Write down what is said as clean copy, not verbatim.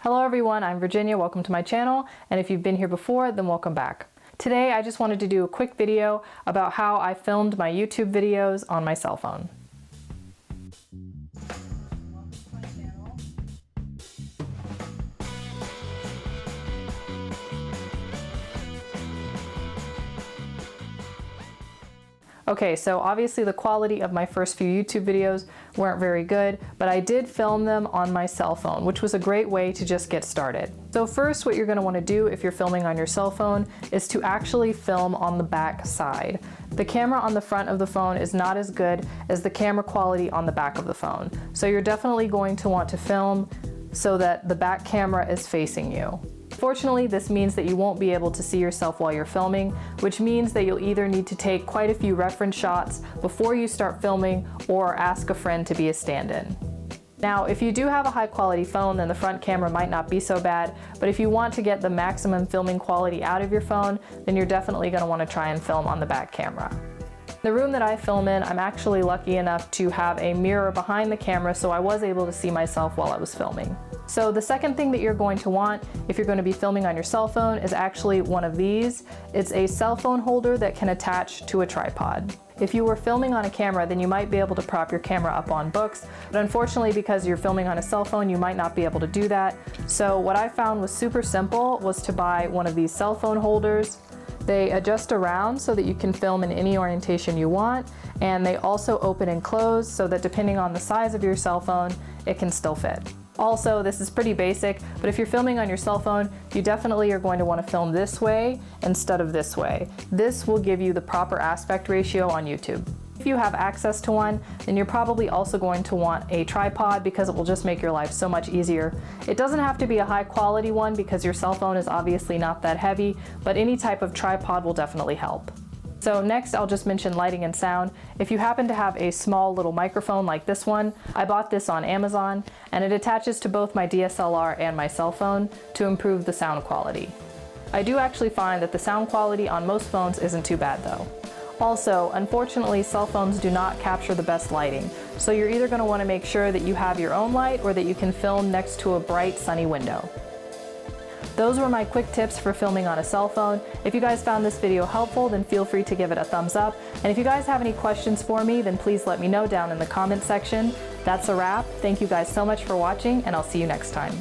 Hello everyone, I'm Virginia, welcome to my channel, and if you've been here before, then welcome back. Today I just wanted to do a quick video about how I filmed my YouTube videos on my cell phone. Okay, so obviously the quality of my first few YouTube videos weren't very good, but I did film them on my cell phone, which was a great way to just get started. So first, what you're going to want to do if you're filming on your cell phone is to actually film on the back side. The camera on the front of the phone is not as good as the camera quality on the back of the phone. So you're definitely going to want to film so that the back camera is facing you. Fortunately, this means that you won't be able to see yourself while you're filming, which means that you'll either need to take quite a few reference shots before you start filming or ask a friend to be a stand-in. Now, if you do have a high quality phone, then the front camera might not be so bad, but if you want to get the maximum filming quality out of your phone, then you're definitely going to want to try and film on the back camera. The room that I film in, I'm actually lucky enough to have a mirror behind the camera, so I was able to see myself while I was filming. So the second thing that you're going to want if you're going to be filming on your cell phone is actually one of these. It's a cell phone holder that can attach to a tripod. If you were filming on a camera, then you might be able to prop your camera up on books, but unfortunately because you're filming on a cell phone, you might not be able to do that. So what I found was super simple was to buy one of these cell phone holders. They adjust around so that you can film in any orientation you want, and they also open and close so that depending on the size of your cell phone, it can still fit. Also, this is pretty basic, but if you're filming on your cell phone, you definitely are going to want to film this way instead of this way. This will give you the proper aspect ratio on YouTube. If you have access to one, then you're probably also going to want a tripod because it will just make your life so much easier. It doesn't have to be a high quality one because your cell phone is obviously not that heavy, but any type of tripod will definitely help. So next, I'll just mention lighting and sound. If you happen to have a small little microphone like this one, I bought this on Amazon, and it attaches to both my DSLR and my cell phone to improve the sound quality. I do actually find that the sound quality on most phones isn't too bad though. Also, unfortunately, cell phones do not capture the best lighting, so you're either going to want to make sure that you have your own light or that you can film next to a bright, sunny window. Those were my quick tips for filming on a cell phone. If you guys found this video helpful, then feel free to give it a thumbs up. And if you guys have any questions for me, then please let me know down in the comment section. That's a wrap. Thank you guys so much for watching, and I'll see you next time.